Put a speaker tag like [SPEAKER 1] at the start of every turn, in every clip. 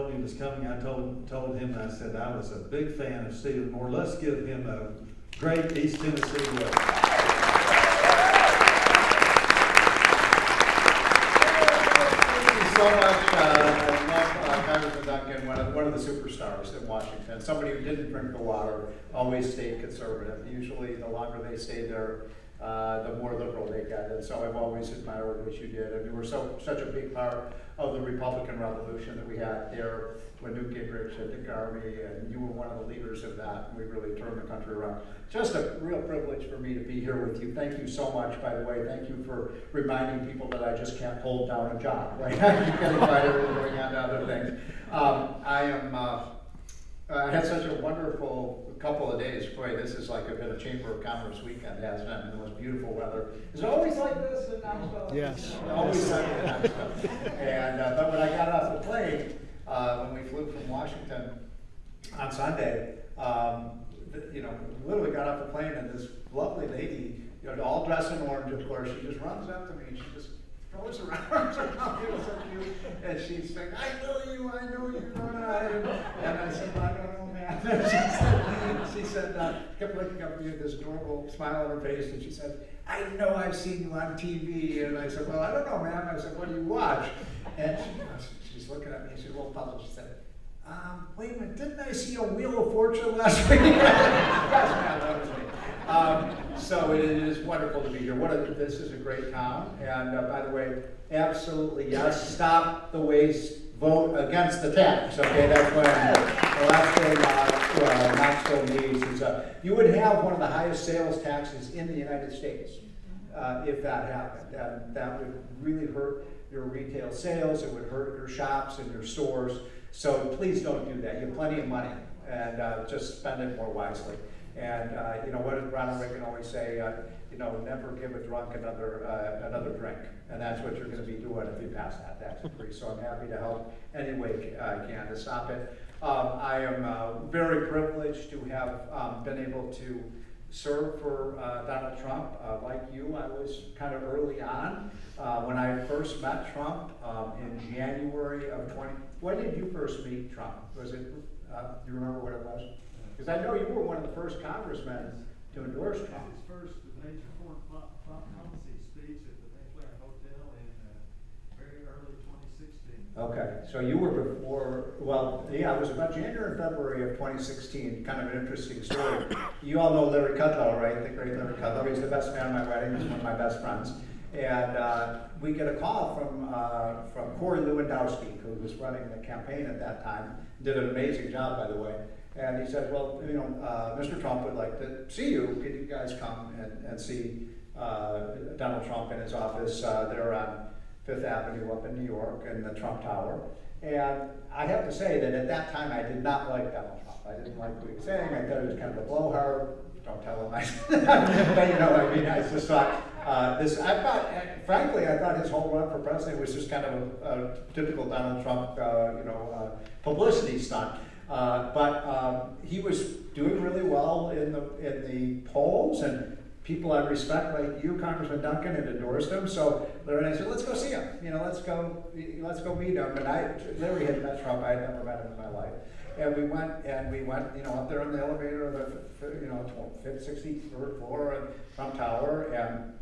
[SPEAKER 1] When he was coming, I told him, I said I was a big fan of Stephen Moore. Let's give him a great East Tennessee welcome.
[SPEAKER 2] Thank you so much. I love Congressman Duncan, one of the superstars in Washington. Somebody who didn't drink the water, always stayed conservative. Usually, the longer they stayed there, the more liberal they got. And so I've always admired what you did. And you were such a big part of the Republican Revolution that we had there when Newt Gingrich had the army, and you were one of the leaders of that. And we really turned the country around. Just a real privilege for me to be here with you. Thank you so much, by the way. Thank you for reminding people that I just can't hold down a job, right? You can invite everyone going on to other things. I had such a wonderful couple of days. Boy, this is like a bit of Chamber of Commerce weekend, hasn't it? The most beautiful weather. Is it always like this in Knoxville?
[SPEAKER 3] Yes.
[SPEAKER 2] Always like it in Knoxville. And but when I got off the plane, when we flew from Washington on Sunday, literally got off the plane, and this lovely lady, all dressed in orange, of course, she just runs up to me and she just throws her arms around me. It was so cute. And she's like, I know you, and I said, well, I don't know, man. She said, kept looking up at me with this adorable smile on her face, and she said, I know I've seen you on TV. And I said, well, I don't know, ma'am. I said, what do you watch? And she's looking at me, she's a little puzzled. She said, wait a minute, didn't I see a Wheel of Fortune last week? Yes, ma'am, that was me. So it is wonderful to be here. This is a great town. And by the way, absolutely yes, stop the waste, vote against the tax. Okay, that's what the last thing Knoxville needs is you would have one of the highest sales taxes in the United States if that happened. And that would really hurt your retail sales. It would hurt your shops and your stores. So please don't do that. You have plenty of money, and just spend it more wisely. And what did Ronald Reagan always say? Never give a drunk another drink. And that's what you're going to be doing if you pass that tax increase. So I'm happy to help any way I can to stop it. I am very privileged to have been able to serve for Donald Trump. Like you, I was kind of early on. When I first met Trump in January of 20, when did you first meet Trump? Was it, do you remember what it was? Because I know you were one of the first congressmen to endorse Trump.
[SPEAKER 4] His first major foreign policy speech at the Mayflower Hotel in very early 2016.
[SPEAKER 2] Okay, so you were before, it was about January and February of 2016, kind of an interesting story. You all know Larry Kudlow, right? The great Larry Kudlow. He's the best man at my wedding. He's one of my best friends. And we get a call from Corey Lewandowski, who was running the campaign at that time. Did an amazing job, by the way. And he said, well, Mr. Trump would like to see you. Can you guys come and see Donald Trump in his office there on Fifth Avenue up in New York in the Trump Tower? And I have to say that at that time I did not like Donald Trump. I didn't like what he was saying. I thought he was kind of a blowhard. Don't tell him. But I just thought frankly, I thought his whole run for president was just kind of a typical Donald Trump, publicity stunt. But he was doing really well in the polls, and people I respect, like you, Congressman Duncan, had endorsed him. So Larry and I said, let's go see him. Let's go meet him. And Larry had met Trump. I had never met him in my life. And we went, up there in the elevator of the, 5th, 63rd floor of Trump Tower, and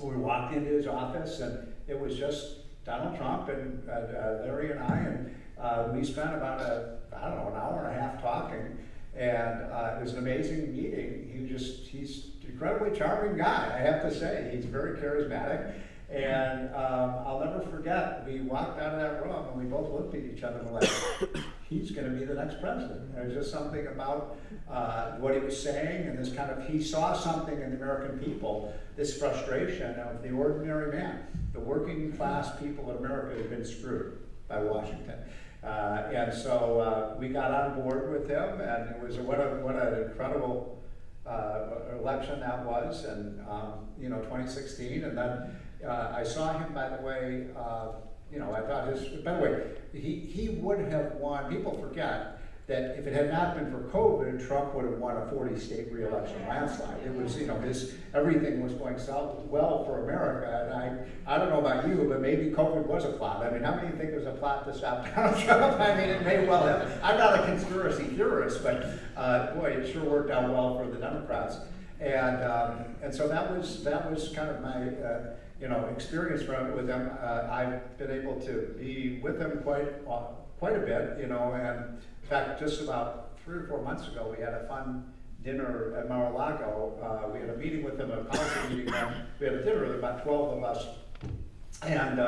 [SPEAKER 2] we walked into his office, and it was just Donald Trump and Larry and I, and we spent about an hour and a half talking, and it was an amazing meeting. He's an incredibly charming guy, I have to say. He's very charismatic, and I'll never forget, we walked out of that room, and we both looked at each other and were like, he's going to be the next president. There's just something about what he was saying, and this kind of, he saw something in the American people, this frustration of the ordinary man. The working class people in America have been screwed by Washington. And so we got on board with him, and it was what an incredible election that was, and 2016. And then I saw him, by the way. I thought by the way, he would have won. People forget that if it had not been for COVID, Trump would have won a 40-state re-election landslide. It was, everything was going so well for America, and I don't know about you, but maybe COVID was a plot. I mean, how many think it was a plot to stop Donald Trump? I mean, it may well have. I'm not a conspiracy theorist, but boy, it sure worked out well for the Democrats. And so that was kind of my experience with them. I've been able to be with them quite a bit, and in fact, just about 3 or 4 months ago, we had a fun dinner at Mar-a-Lago. We had a meeting with them, a policy meeting. We had a dinner with about 12 of us, and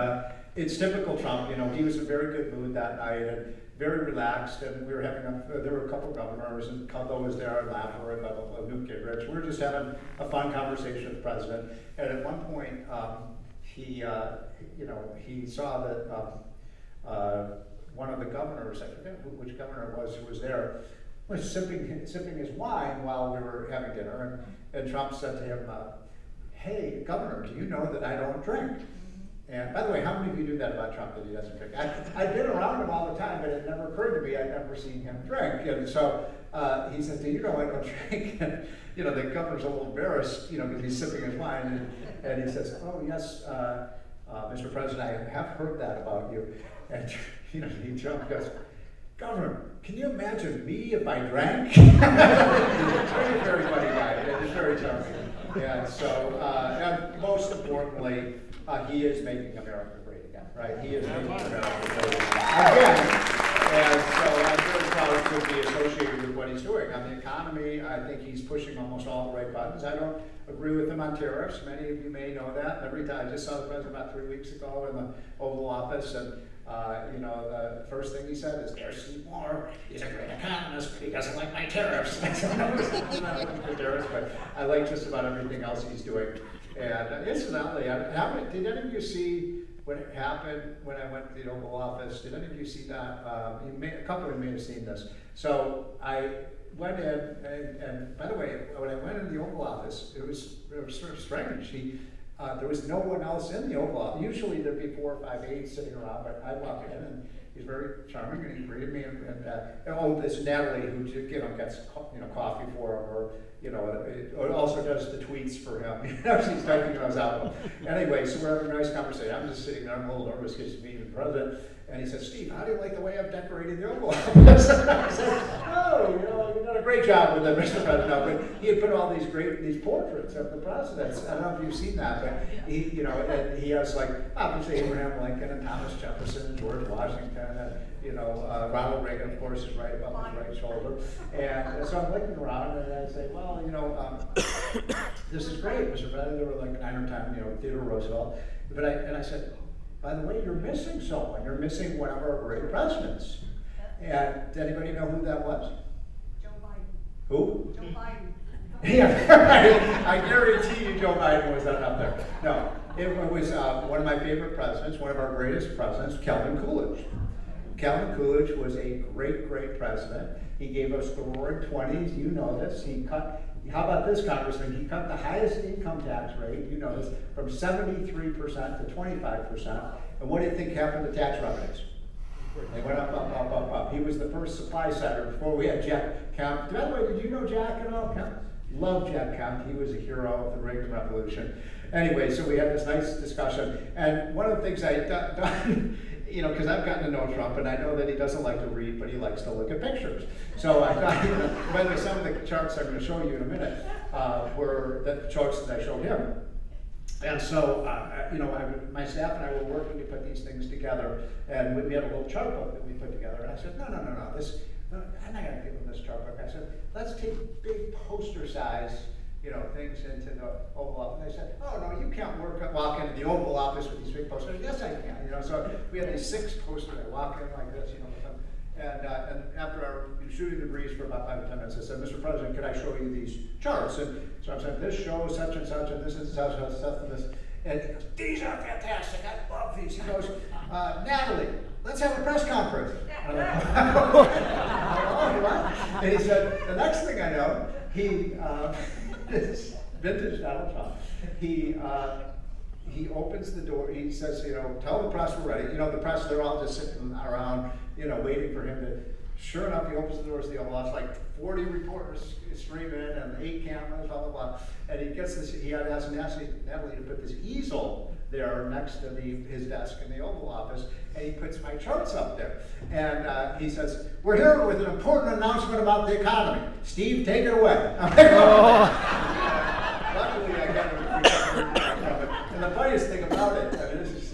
[SPEAKER 2] it's typical Trump. He was in a very good mood that night and very relaxed. And we were having there were a couple of governors, and Cato was there, and Laffer, and Newt Gingrich. We were just having a fun conversation with the president. And at one point, he saw that. One of the governors, I forget which governor it was who was there, was sipping his wine while we were having dinner, and Trump said to him, "Hey, Governor, do you know that I don't drink?" And by the way, how many of you knew that about Trump, that he doesn't drink? I've been around him all the time, but it never occurred to me I'd never seen him drink. And so he said, "Do you know I don't drink?" And the governor's a little embarrassed, because he's sipping his wine, and he says, "Oh yes, Mr. President, I have heard that about you." And he Trump goes, "Governor, can you imagine me if I drank?" Very, very funny guy. It's very charming. And so, and most importantly, he is making America great again, right? He is making America great again. And so I'm very proud to be associated with what he's doing. On the economy, I think he's pushing almost all the right buttons. I don't agree with him on tariffs. Many of you may know that. Every time, I just saw the president about 3 weeks ago in the Oval Office, and the first thing he said is, "There's Steve Moore. He's a great economist, but he doesn't like my tariffs." I'm not looking for tariffs, but I like just about everything else he's doing. And incidentally, did any of you see what happened when I went to the Oval Office? Did any of you see that? A couple of you may have seen this. So I went in, and by the way, when I went in the Oval Office, it was sort of strange. There was no one else in the Oval Office. Usually there'd be 4 or 5 aides sitting around, but I walked in, and he's very charming, and he greeted me, and this Natalie who gets coffee for him, or also does the tweets for him. She's typing those out. Anyway, so we're having a nice conversation. I'm just sitting there, I'm a little nervous because he's meeting the president, and he says, "Steve, how do you like the way I've decorated the Oval Office?" And I said, "Oh, you've done a great job with it, Mr. President." No, but he had put all these portraits of the presidents. I don't know if you've seen that, but and he has obviously Abraham Lincoln and Thomas Jefferson and George Washington, and Ronald Reagan, of course, is right above his right shoulder. And so I'm looking around, and I say, "Well, this is great, Mr. President." There were 9 or 10, Theodore Roosevelt. But I said, "By the way, you're missing someone. You're missing one of our great presidents." And does anybody know who that was?
[SPEAKER 3] Joe Biden.
[SPEAKER 2] Who?
[SPEAKER 3] Joe Biden.
[SPEAKER 2] Yeah, I guarantee you Joe Biden was not up there. No, it was one of my favorite presidents, one of our greatest presidents, Calvin Coolidge. Calvin Coolidge was a great, great president. He gave us the roaring 20s. You know this. How about this, Congressman? He cut the highest income tax rate, you know this, from 73% to 25%. And what do you think happened to tax revenues? They went up, up, up, up, up. He was the first supply sider before we had Jack Kemp. By the way, did you know Jack at all? Kemp? Love Jack Kemp. He was a hero of the Reagan Revolution. Anyway, so we had this nice discussion. And one of the things I done, because I've gotten to know Trump, and I know that he doesn't like to read, but he likes to look at pictures. So I thought, by the way, some of the charts I'm going to show you in a minute were the charts that I showed him. And so, my staff and I were working to put these things together, and we had a little chart book that we put together. And I said, no, I'm not going to give him this chart book. I said, let's take big poster size, things into the Oval Office. And they said, oh no, you can't walk into the Oval Office with these big posters. Yes, I can. So we had these 6 posters. I walk in like this, with them. And after our shooting the breeze for about 5 or 10 minutes, I said, Mr. President, can I show you these charts? And so I said, this shows such and such, and this is such and such, and this. And he goes, these are fantastic. I love these. He goes, Natalie, let's have a press conference. And I'm like, oh, what? And he said, the next thing I know, this vintage Donald Trump, he opens the door. He says, tell the press we're ready. The press, they're all just sitting around, waiting for him to Sure enough, he opens the doors to the Oval Office, like 40 reporters stream in and 8 cameras, blah, blah, blah. And he gets this, he had asked Natalie to put this easel there next to his desk in the Oval Office, and he puts my charts up there. And he says, "We're here with an important announcement about the economy. Steve, take it away." I'm like, oh. Luckily, I got it. And the funniest thing about it, I mean, this is,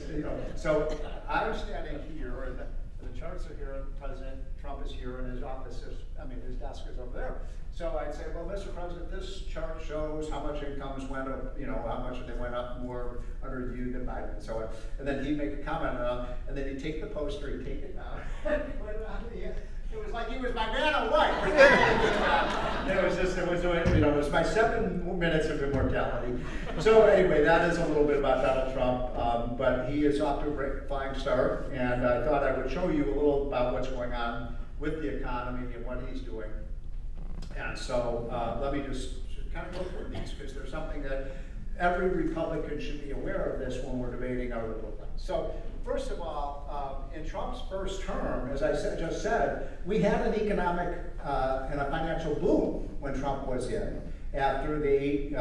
[SPEAKER 2] so I'm standing here, and the charts are here, and President Trump is here, and his office is, his desk is over there. So I'd say, "Well, Mr. President, this chart shows how much incomes went up, how much they went up more under you than Biden," and so on. And then he'd make a comment on it, and then he'd take the poster, he'd take it down, and put it on the end. It was like he was my man of life. It was my 7 minutes of immortality. So anyway, that is a little bit about Donald Trump, but he is off to a great flying start, and I thought I would show you a little about what's going on with the economy and what he's doing. And so let me just kind of go through these, because there's something that every Republican should be aware of this when we're debating our liberal plan. So first of all, in Trump's first term, as I just said, we had an economic and a financial boom when Trump was in, after the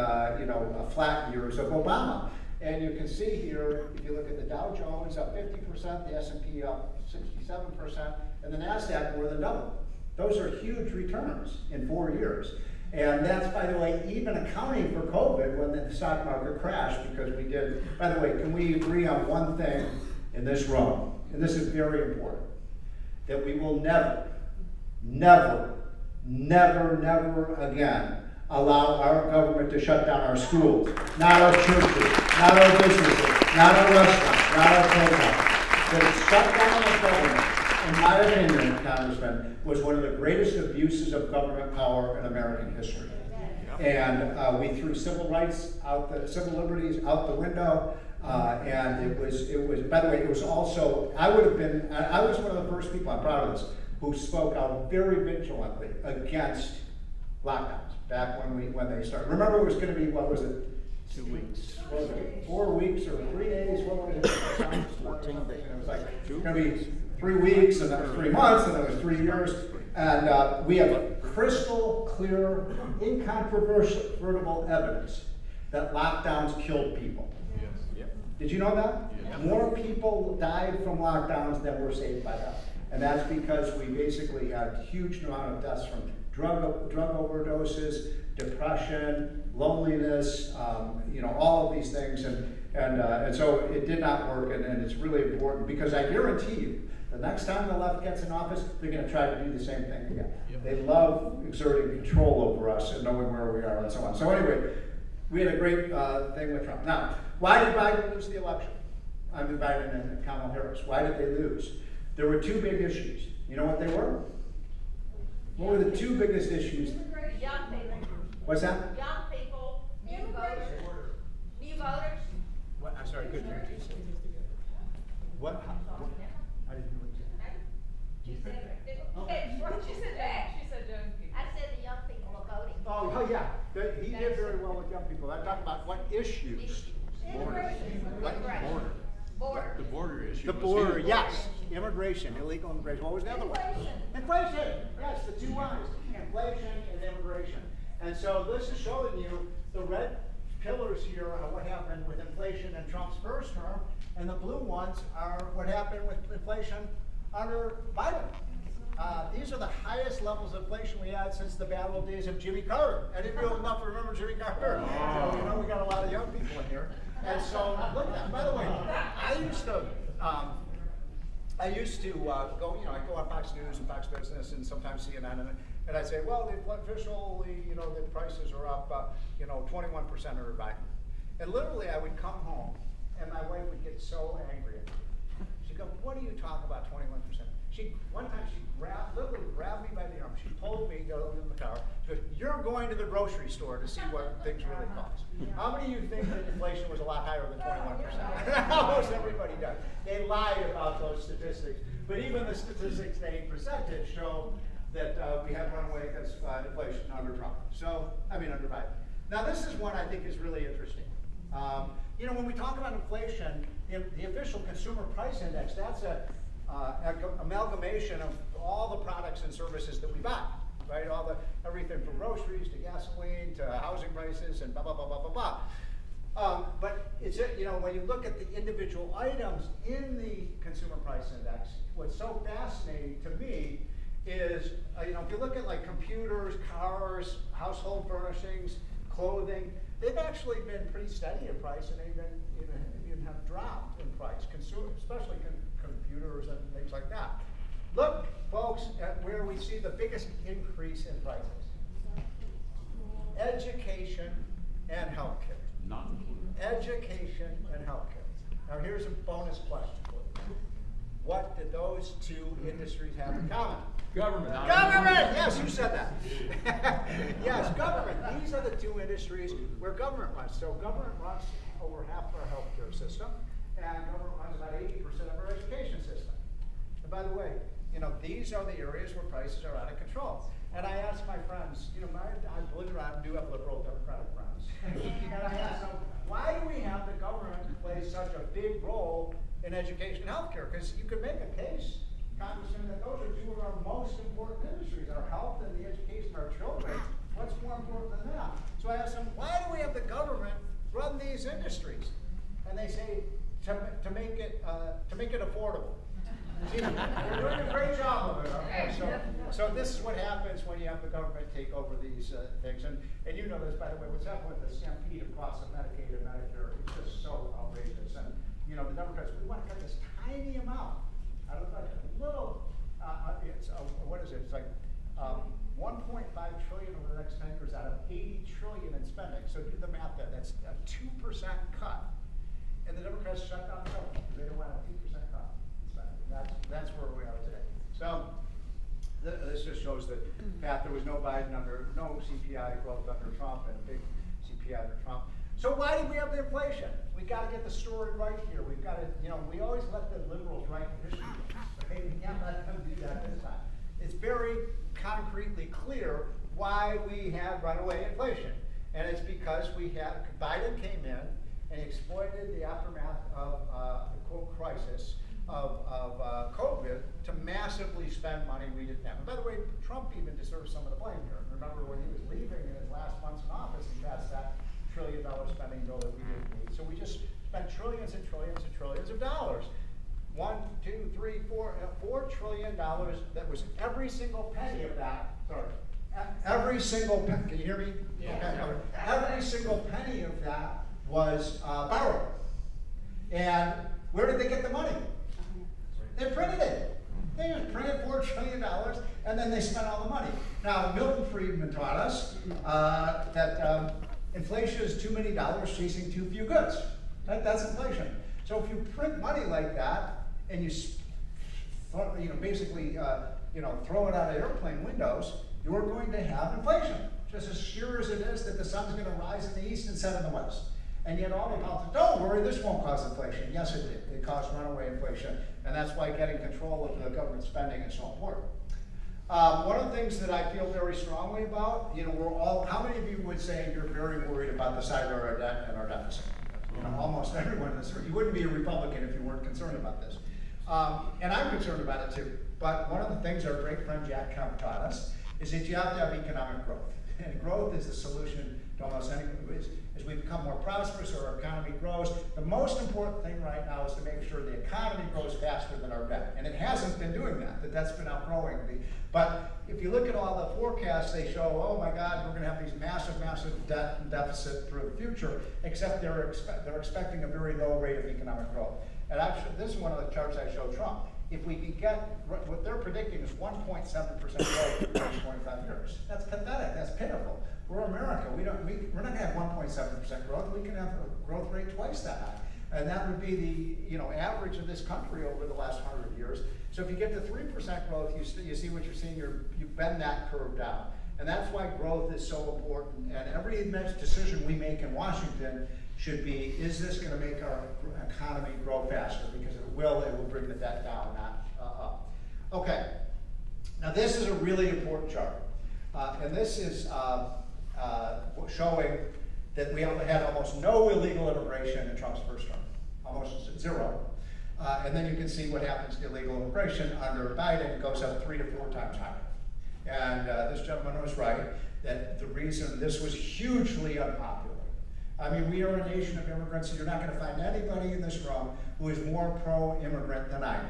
[SPEAKER 2] flat years of Obama. And you can see here, if you look at the Dow Jones up 50%, the S&P up 67%, and the NASDAQ more than double. Those are huge returns in 4 years. And that's, by the way, even accounting for COVID when the stock market crashed, because we did. By the way, can we agree on one thing in this room? And this is very important. That we will never, never, never, never again allow our government to shut down our schools, not our churches, not our businesses, not our restaurants, not our playgrounds. The shutdown of government, in my opinion, Congressman, was one of the greatest abuses of government power in American history. And we threw civil rights out, civil liberties out the window. And it was, by the way, it was also, I was one of the first people, I'm proud of this, who spoke out very vigilantly against lockdowns back when they started. Remember, it was going to be, what was it?
[SPEAKER 3] 2 weeks.
[SPEAKER 2] What was it, 4 weeks or 3 days? What was it? 14 days. It was like, it's going to be 3 weeks, and then it was 3 months, and then it was 3 years. And we have crystal clear, incontrovertible evidence that lockdowns killed people.
[SPEAKER 3] Yes. Yep.
[SPEAKER 2] Did you know that?
[SPEAKER 3] Yes.
[SPEAKER 2] More people died from lockdowns than were saved by them. And that's because we basically had a huge amount of deaths from drug overdoses, depression, loneliness, all of these things. And so it did not work, and it's really important, because I guarantee you, the next time the left gets in office, they're going to try to do the same thing again. Yep. They love exerting control over us and knowing where we are and so on. So anyway, we had a great thing with Trump. Now, why did Biden lose the election? Biden and Kamala Harris. Why did they lose? There were 2 big issues. You know what they were? What were the 2 biggest issues?
[SPEAKER 5] Young people.
[SPEAKER 2] What's that?
[SPEAKER 5] Young people, new voters. New voters.
[SPEAKER 2] What? I'm sorry, good. What? I didn't know what you said.
[SPEAKER 5] She said, she said that. She said young people. I said the young people are voting.
[SPEAKER 2] Oh, yeah. He did very well with young people. I'm talking about what issues.
[SPEAKER 5] Immigration. Border.
[SPEAKER 3] The border issue.
[SPEAKER 2] The border, yes. Immigration, illegal immigration. What was the other one? Inflation. Yes, the 2 Y's. Inflation and immigration. And so this is showing you the red pillars here are what happened with inflation in Trump's first term, and the blue ones are what happened with inflation under Biden. These are the highest levels of inflation we had since the bad old days of Jimmy Carter. Anybody old enough to remember Jimmy Carter? So, we got a lot of young people in here. And so, look at that. By the way, I used to go, I go on Fox News and Fox Business and sometimes CNN, and I'd say, well, officially, the prices are up, 21% under Biden. And literally, I would come home, and my wife would get so angry at me. She'd go, what do you talk about 21%? One time she literally grabbed me by the arm. She pulled me in the car. She goes, you're going to the grocery store to see what things really cost. How many of you think that inflation was a lot higher than 21%? Almost everybody does. They lied about those statistics. But even the statistics they presented show that we had runaway inflation under Trump. Under Biden. Now this is one I think is really interesting. When we talk about inflation, the official consumer price index, that's a amalgamation of all the products and services we buy, right? Everything from groceries to gasoline to housing prices and blah, blah, blah, blah, blah, blah. But it's, when you look at the individual items in the consumer price index, what's so fascinating to me is, if you look at like computers, cars, household furnishings, clothing, they've actually been pretty steady in price, and they've even have dropped in price, especially computers and things like that. Look, folks, at where we see the biggest increase in prices. Education and healthcare.
[SPEAKER 3] Not included.
[SPEAKER 2] Education and healthcare. Now here's a bonus question for you. What did those two industries have in common?
[SPEAKER 3] Government. not
[SPEAKER 2] Government!
[SPEAKER 3] included.
[SPEAKER 2] Yes, you said that. Yes, government. These are the two industries where government runs. So government runs over half of our healthcare system, and government runs about 80% of our education system. And by the way, these are the areas where prices are out of control. And I asked my friends, I believe it or not, I do have liberal Democratic friends. And I asked them, why do we have the government play such a big role in education and healthcare? Because you could make a case, Congressman, that those are two of our most important industries, our health and the education of our children. What's more important than that? So I asked them, why do we have the government run these industries? And they say, to make it affordable. See, we're doing a great job of it. Okay? So this is what happens when you have the government take over these things. And you know this, by the way, what's happened with the stampede across of Medicaid and Medicare, it's just so outrageous. And the Democrats, we want to cut this tiny amount out of like a little, what is it? It's like 1.5 trillion over the next 10 years out of 80 trillion in spending. So do the math there. That's a 2% cut. And the Democrats shut down the government because they don't want a 2% cut in spending. That's where we are today. So this just shows the path. There was no CPI growth under Trump and a big CPI under Trump. So why did we have the inflation? We got to get the story right here. We've got to, we always let the liberals write the history books. Okay, we can't let them do that this time. It's very concretely clear why we had runaway inflation. And it's because Biden came in and exploited the aftermath of the quote crisis of COVID to massively spend money we didn't have. And by the way, Trump even deserves some of the blame here. Remember when he was leaving in his last months in office, he passed that $1 trillion spending bill that we didn't need. So we just spent trillions and trillions and trillions of dollars. $4 trillion. That was every single penny of that. Sorry. Every single penny. Can you hear me? Yeah. Okay. Every single penny of that was borrowed. And where did they get the money? They printed it. They just printed $4 trillion, and then they spent all the money. Now, Milton Friedman taught us that inflation is too many dollars chasing too few goods. Right? That's inflation. So if you print money like that, and you basically throw it out of airplane windows, you're going to have inflation. Just as sure as it is that the sun's going to rise in the east and set in the west. And yet all the politicians, don't worry, this won't cause inflation. Yes, it did. It caused runaway inflation. And that's why getting control of the government spending is so important. One of the things that I feel very strongly about, how many of you would say you're very worried about the size of our debt and our deficit? Almost everyone in this room. You wouldn't be a Republican if you weren't concerned about this. And I'm concerned about it too. But one of the things our great friend Jack Kemp taught us is that you have to have economic growth. And growth is the solution to almost anything. As we become more prosperous or our economy grows, the most important thing right now is to make sure the economy grows faster than our debt. And it hasn't been doing that. That's been outgrowing. But if you look at all the forecasts, they show, oh my God, we're going to have these massive debt and deficit through the future, except they're expecting a very low rate of economic growth. And actually, this is one of the charts I showed Trump. If we could get, what they're predicting is 1.7% growth in the next 25 years. That's pathetic, that's pitiful. We're America, we're not gonna have 1.7% growth, we can have a growth rate twice that high. And that would be the average of this country over the last 100 years. So if you get to 3% growth, you see what you're seeing, you bend that curve down. And that's why growth is so important. And every decision we make in Washington should be, is this going to make our economy grow faster? Because it will bring the debt down, not up. Okay, now this is a really important chart. And this is showing that we had almost no illegal immigration in Trump's first term, almost zero. And then you can see what happens to illegal immigration under Biden. It goes up 3 to 4 times higher. And this gentleman was right, that the reason this was hugely unpopular. I mean, we are a nation of immigrants, and you're not going to find anybody in this room who is more pro-immigrant than I am.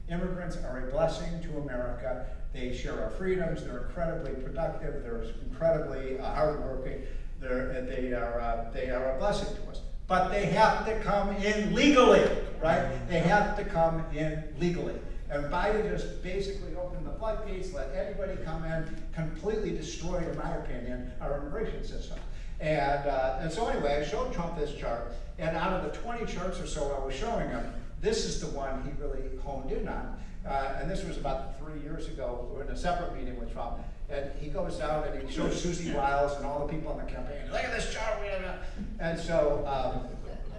[SPEAKER 2] Immigrants are a blessing to America. They share our freedoms. They're incredibly productive. They're incredibly hardworking. They are a blessing to us. But they have to come in legally, right? They have to come in legally. And Biden just basically opened the floodgates, let anybody come in, completely destroyed, in my opinion, our immigration system. And so anyway, I showed Trump this chart, and out of the 20 charts or so I was showing him, this is the one he really honed in on. And this was about 3 years ago. We were in a separate meeting with Trump. And he goes out and he shows Susie Wiles and all the people on the campaign, look at this chart. And so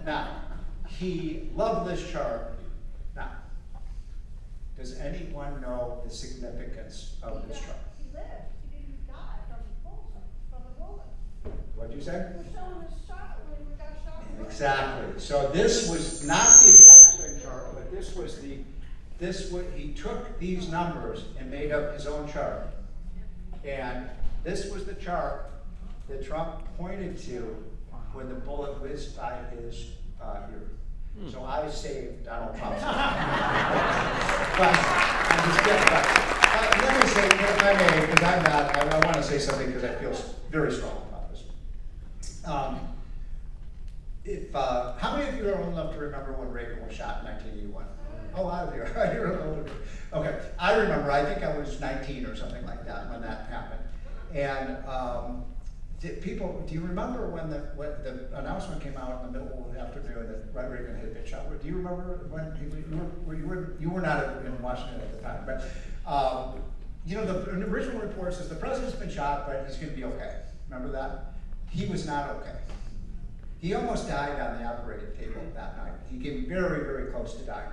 [SPEAKER 2] now, he loved this chart. Now, does anyone know the significance of this chart?
[SPEAKER 5] He lived, he didn't die from the bullet.
[SPEAKER 2] What'd you say?
[SPEAKER 5] We're showing this shot when we got shot.
[SPEAKER 2] Exactly. So this was not the exact same chart, but he took these numbers and made up his own chart. And this was the chart that Trump pointed to when the bullet whizzed by his ear. So I saved Donald Trump's life. But I'm just kidding. But let me say, if I may, because I'm not, I want to say something because I feel very strong about this. How many of you are old enough to remember when Reagan was shot in 1981? A lot of you are. You're a little older. Okay, I remember. I think I was 19 or something like that when that happened. And do you remember when the announcement came out in the middle of the afternoon that Reagan had been shot? Do you remember when you were not in Washington at the time? But you know, the original report says the president's been shot, but he's going to be okay. Remember that? He was not okay. He almost died on the operating table that night. He came very, very close to dying.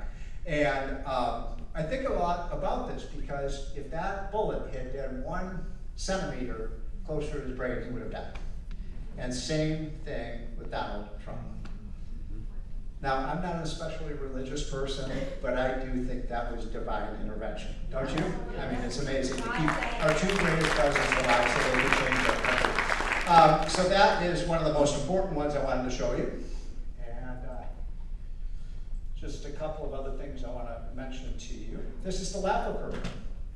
[SPEAKER 2] And I think a lot about this because if that bullet had been 1 centimeter closer to his brain, he would have died. And same thing with Donald Trump. Now, I'm not an especially religious person, but I do think that was divine intervention. Don't you? I mean, it's amazing to keep our 2 greatest presidents alive so they could change our country. So that is one of the most important ones I wanted to show you. Just a couple of other things I want to mention to you. This is the Laffer curve.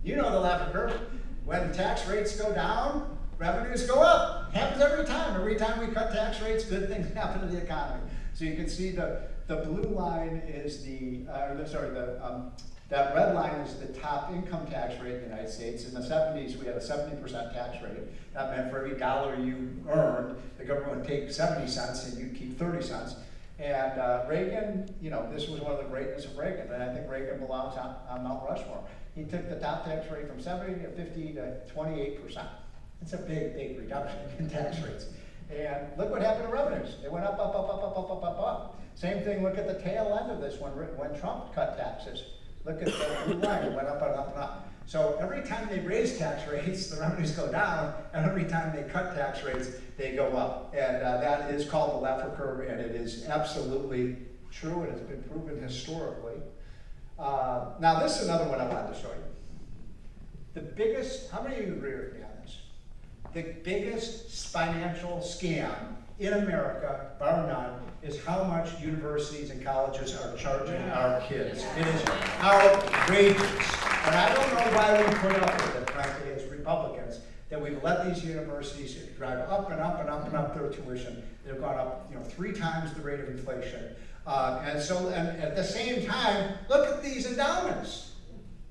[SPEAKER 2] You know the Laffer curve. When tax rates go down, revenues go up. Happens every time. Every time we cut tax rates, good things happen to the economy. So you can see the blue line is that red line is the top income tax rate in the United States. In the 70s, we had a 70% tax rate. That meant for every dollar you earned, the government would take 70 cents and you'd keep 30 cents. And Reagan, you know, this was one of the greatness of Reagan, and I think Reagan belongs on Mount Rushmore. He took the top tax rate from 70 to 50 to 28%. It's a big, big reduction in tax rates. And look what happened to revenues. They went up, up, up, up, up, up, up, up, up. Same thing, look at the tail end of this when Trump cut taxes. Look at the blue line, it went up and up and up. So every time they raise tax rates, the revenues go down, and every time they cut tax rates, they go up. And that is called the Laffer curve, and it is absolutely true, and it's been proven historically. Now this is another one I wanted to show you. The biggest, how many of you agree with me on this? The biggest financial scam in America, bar none, is how much universities and colleges are charging our kids. It is outrageous. And I don't know why we put up with it, frankly, as Republicans, that we've let these universities drive up and up and up and up their tuition. They've gone up, 3 times the rate of inflation. And at the same time, look at these endowments.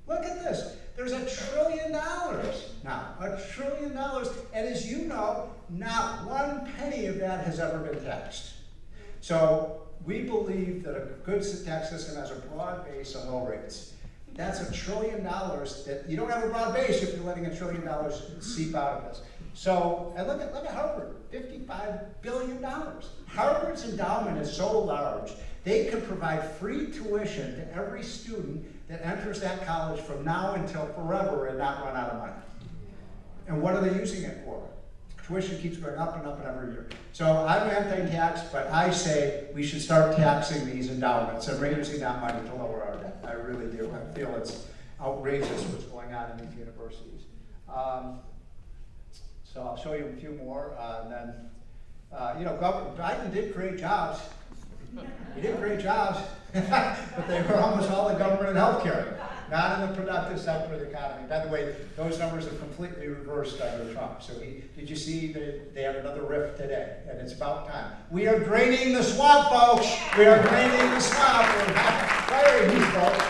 [SPEAKER 2] Look at this. There's $1 trillion now, $1 trillion. And as you know, not 1 penny of that has ever been taxed. So we believe that a good tax system has a broad base of low rates. That's $1 trillion that you don't have a broad base if you're letting $1 trillion seep out of this. So, and look at Harvard, $55 billion. Harvard's endowment is so large, they can provide free tuition to every student that enters that college from now until forever and not run out of money. And what are they using it for? Tuition keeps going up and up and every year. So I'm anti-tax, but I say we should start taxing these endowments and using that money to lower our debt. I really do. I feel it's outrageous what's going on in these universities. So I'll show you a few more, and then, Biden did create jobs. He did create jobs, but they were almost all in government and healthcare, not in the productive sector of the economy. By the way, those numbers have completely reversed under Trump. So did you see that they had another rift today? And it's about time. We are draining the swamp, folks. We are draining the swamp. We're not firing these folks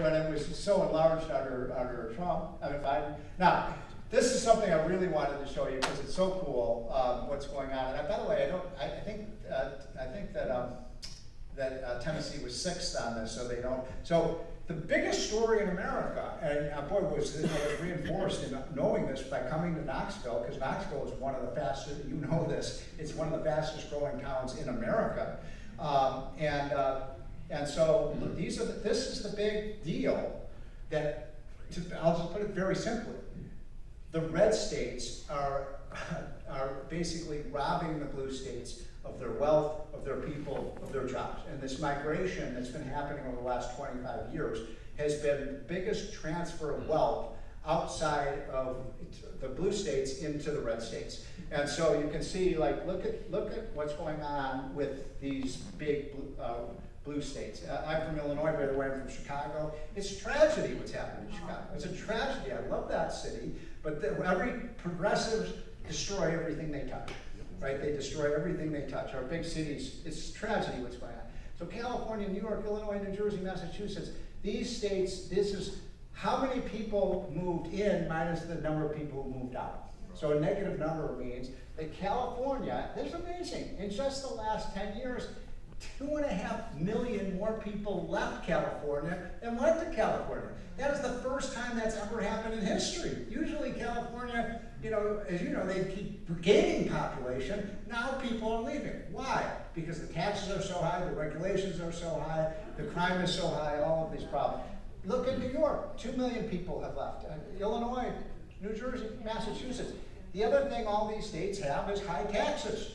[SPEAKER 2] when it was so enlarged under Trump. Biden. Now, this is something I really wanted to show you because it's so cool what's going on. And by the way, I think that Tennessee was 6th on this, so they don't. So the biggest story in America, and boy, was reinforced in knowing this by coming to Knoxville, because Knoxville is one of the fastest. You know this. It's one of the fastest growing towns in America, and so this is the big deal. That I'll just put it very simply. The red states are basically robbing the blue states of their wealth, of their people, of their jobs. And this migration that's been happening over the last 25 years has been the biggest transfer of wealth outside of the blue states into the red states. And so you can see, like, look at what's going on with these big blue states. I'm from Illinois, by the way. I'm from Chicago. It's a tragedy what's happening in Chicago. It's a tragedy. I love that city, but every progressives destroy everything they touch, right? They destroy everything they touch. Our big cities, it's a tragedy what's going on. So California, New York, Illinois, New Jersey, Massachusetts, these states, this is how many people moved in minus the number of people who moved out. So a negative number means that California, this is amazing, in just the last 10 years, 2.5 million more people left California than went to California. That is the first time that's ever happened in history. Usually California, as you know, they keep gaining population. Now people are leaving. Why? Because the taxes are so high, the regulations are so high, the crime is so high, all of these problems. Look at New York, 2 million people have left. Illinois, New Jersey, Massachusetts. The other thing all these states have is high taxes.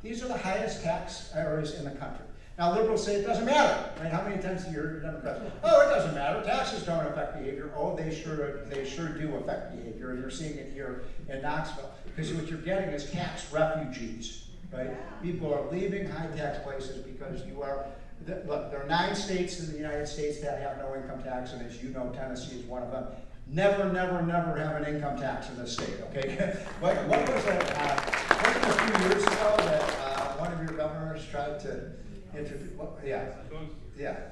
[SPEAKER 2] These are the highest tax areas in the country. Now, liberals say it doesn't matter, right? How many times a year do Democrats say, oh, it doesn't matter, taxes don't affect behavior. Oh, they sure do affect behavior, and you're seeing it here in Knoxville. Because what you're getting is tax refugees, right? People are leaving high tax places because look, there are 9 states in the United States that have no income tax, and as you know, Tennessee is one of them. Never, never, never have an income tax in this state, okay? What was it? Wasn't it a few years ago that one of your governors tried to introduce,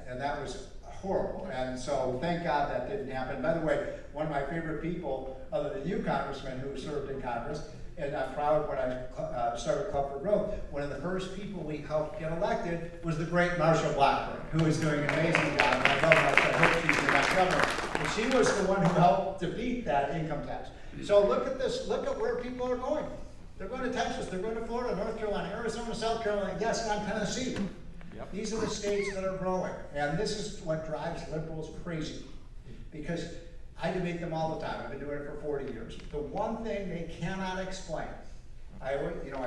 [SPEAKER 2] and that was horrible. And so thank God that didn't happen. By the way, one of my favorite people, other than you, Congressman, who served in Congress, and I'm proud when I started Club for Growth, one of the first people we helped get elected was the great Marsha Blackburn, who is doing an amazing job. And I love Marsha. I hope she's the next governor. And she was the one who helped defeat that income tax. So look at this. Look at where people are going. They're going to Texas. They're going to Florida, North Carolina, Arizona, South Carolina. Yes, and Tennessee. Yep. These are the states that are growing. And this is what drives liberals crazy. Because I debate them all the time. I've been doing it for 40 years. The one thing they cannot explain, I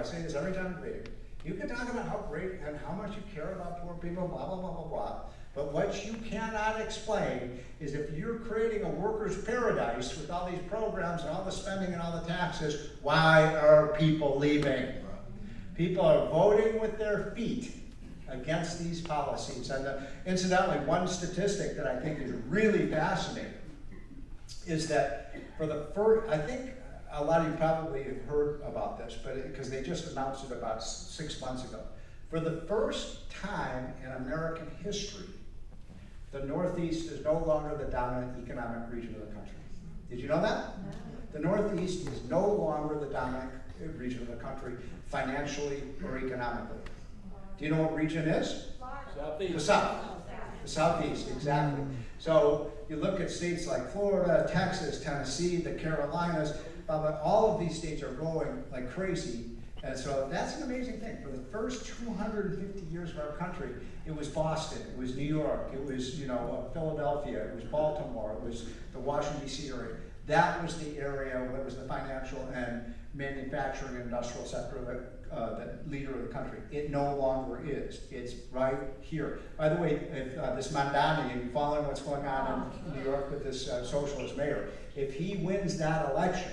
[SPEAKER 2] say this every time I'm debating. You can talk about how great and how much you care about poor people, blah, blah, blah, blah, blah. But what you cannot explain is if you're creating a workers' paradise with all these programs and all the spending and all the taxes, why are people leaving? People are voting with their feet against these policies. And incidentally, one statistic that I think is really fascinating is that for the first, I think a lot of you probably have heard about this, but because they just announced it about 6 months ago. For the first time in American history, the Northeast is no longer the dominant economic region of the country. Did you know that? No. The Northeast is no longer the dominant region of the country, financially or economically. Do you know what region is?
[SPEAKER 3] Southeast.
[SPEAKER 2] The South. The Southeast, exactly. So you look at states like Florida, Texas, Tennessee, the Carolinas, all of these states are growing like crazy. And so that's an amazing thing. For the first 250 years of our country, it was Boston, it was New York, it was Philadelphia, it was Baltimore, it was the Washington D.C. area. That was the area that was the financial and manufacturing and industrial sector of the leader of the country. It no longer is. It's right here. By the way, if this Mandani, and following what's going on in New York with this socialist mayor, if he wins that election,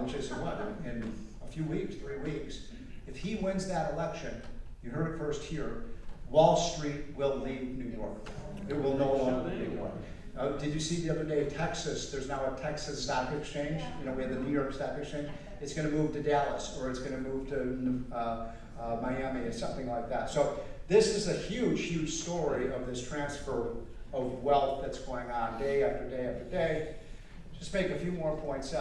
[SPEAKER 2] which is what, in a few weeks, 3 weeks, if he wins that election, you heard it first here, Wall Street will leave New York. It will no longer be New York. Did you see the other day, Texas, there's now a Texas stock exchange. You know, we have the New York Stock Exchange. It's going to move to Dallas, or it's going to move to Miami, or something like that. So this is a huge, huge story of this transfer of wealth that's going on day after day after day. Just make a few more points.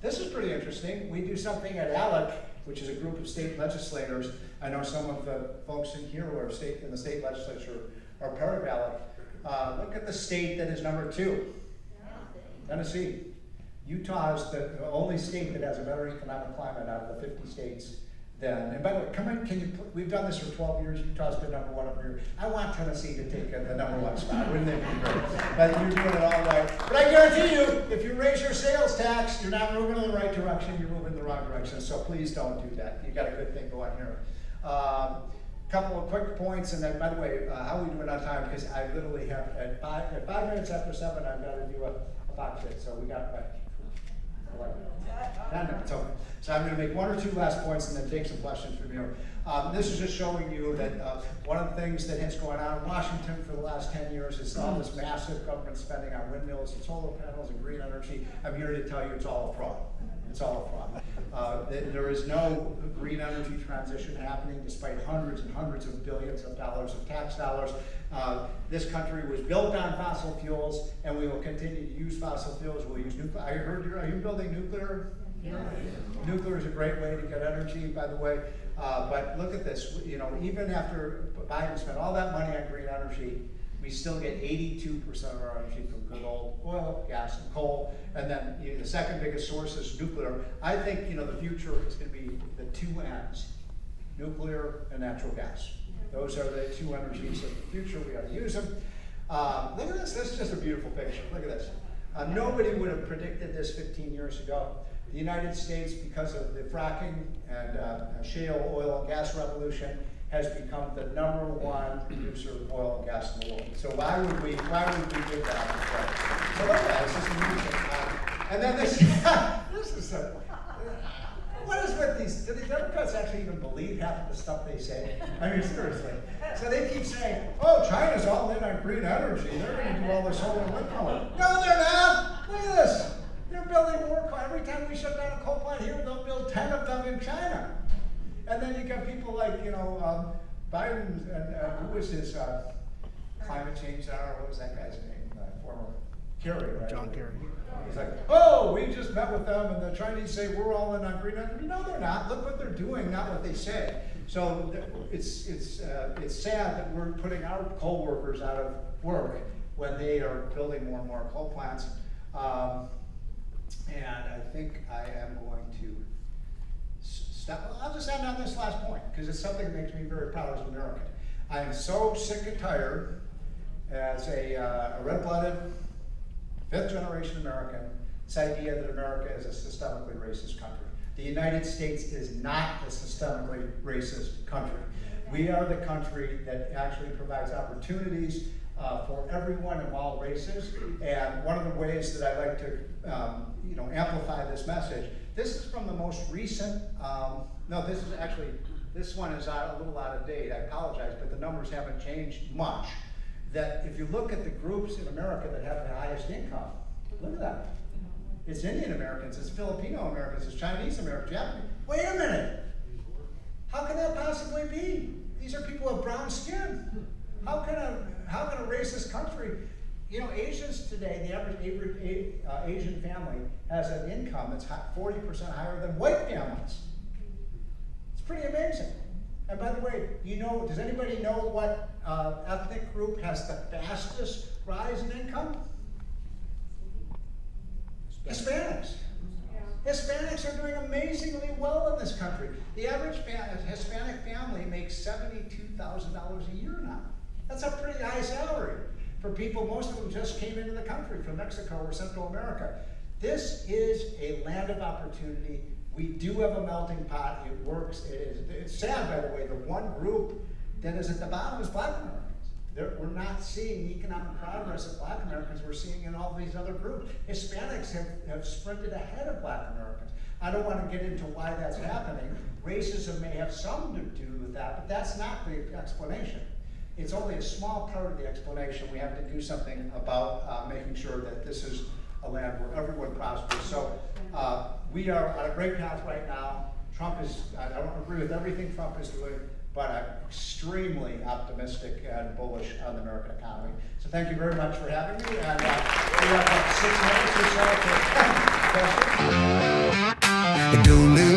[SPEAKER 2] This is pretty interesting. We do something at ALEC, which is a group of state legislators. I know some of the folks in here who are in the state legislature are part of ALEC. Look at the state that is number 2, Tennessee. Utah is the only state that has a better economic climate out of the 50 states. And by the way, come in, we've done this for 12 years. Utah's been number 1 up here. I want Tennessee to take the number 1 spot. Wouldn't it be great? But you're doing it all right. But I guarantee you, if you raise your sales tax, you're not moving in the right direction. You're moving in the wrong direction. So please don't do that. You got a good thing going here. Couple of quick points, and then, by the way, how are we doing on time? Because I literally have, at 5 minutes after 7, I've got to do a box fit. So we got 10 minutes. So I'm going to make 1 or 2 last points and then take some questions from you. This is just showing you that one of the things that has going on in Washington for the last 10 years is all this massive government spending on windmills and solar panels and green energy. I'm here to tell you it's all a fraud. It's all a fraud. There is no green energy transition happening despite hundreds and hundreds of billions of dollars of tax dollars. This country was built on fossil fuels, and we will continue to use fossil fuels. We'll use nuclear. I heard are you building nuclear? Yeah. Nuclear is a great way to get energy, by the way. But look at this. You know, even after Biden spent all that money on green energy, we still get 82% of our energy from good old oil, gas, and coal. And then the second biggest source is nuclear. I think the future is going to be the 2 N's, nuclear and natural gas. Those are the 2 energies of the future. We ought to use them. Look at this. This is just a beautiful picture. Look at this. Nobody would have predicted this 15 years ago. The United States, because of the fracking and shale oil and gas revolution, has become the number 1 producer of oil and gas in the world. So why would we do that? So look at that, it's just amusing. And then this is what is with these? Do the Democrats actually even believe half of the stuff they say? I mean, seriously. So they keep saying, oh, China's all in on green energy. They're going to do all this solar and wind power. No, they're not. Look at this. They're building more. Every time we shut down a coal plant here, they'll build 10 of them in China. And then you got people like, Biden and who was his climate change czar? What was that guy's name? Former Kerry, right? John Kerry. He's like, oh, we just met with them, and the Chinese say we're all in on green energy. No, they're not. Look what they're doing, not what they say. So it's sad that we're putting our coal workers out of work when they are building more and more coal plants. And I think I am going to stop. I'll just end on this last point, because it's something that makes me very proud as an American. I am so sick and tired as a red-blooded, 5th-generation American, this idea that America is a systemically racist country. The United States is not a systemically racist country. We are the country that actually provides opportunities for everyone of all races. And one of the ways that I like to amplify this message, this is from the most recent, this one is a little out of date, I apologize, but the numbers haven't changed much. That if you look at the groups in America that have the highest income, look at that. It's Indian Americans, it's Filipino Americans, it's Chinese Americans, Japanese. Wait a minute. How can that possibly be? These are people with brown skin. How can a racist country, Asians today, the average Asian family has an income that's 40% higher than white families. It's pretty amazing. And by the way, does anybody know what ethnic group has the fastest rise in income? Hispanics. Hispanics are doing amazingly well in this country. The average Hispanic family makes $72,000 a year now. That's a pretty high salary for people. Most of them just came into the country from Mexico or Central America. This is a land of opportunity. We do have a melting pot. It works. It's sad, by the way. The one group that is at the bottom is Black Americans. we're not seeing economic progress of Black Americans, we're seeing in all these other groups. Hispanics have sprinted ahead of Black Americans. I don't want to get into why that's happening. Racism may have some to do with that, but that's not the explanation. It's only a small part of the explanation. We have to do something about making sure that this is a land where everyone prospers. So we are on a great path right now. Trump is, I don't agree with everything Trump is doing, but I'm extremely optimistic and bullish on the American economy. So thank you very much for having me. And we have about 6 minutes or so for questions.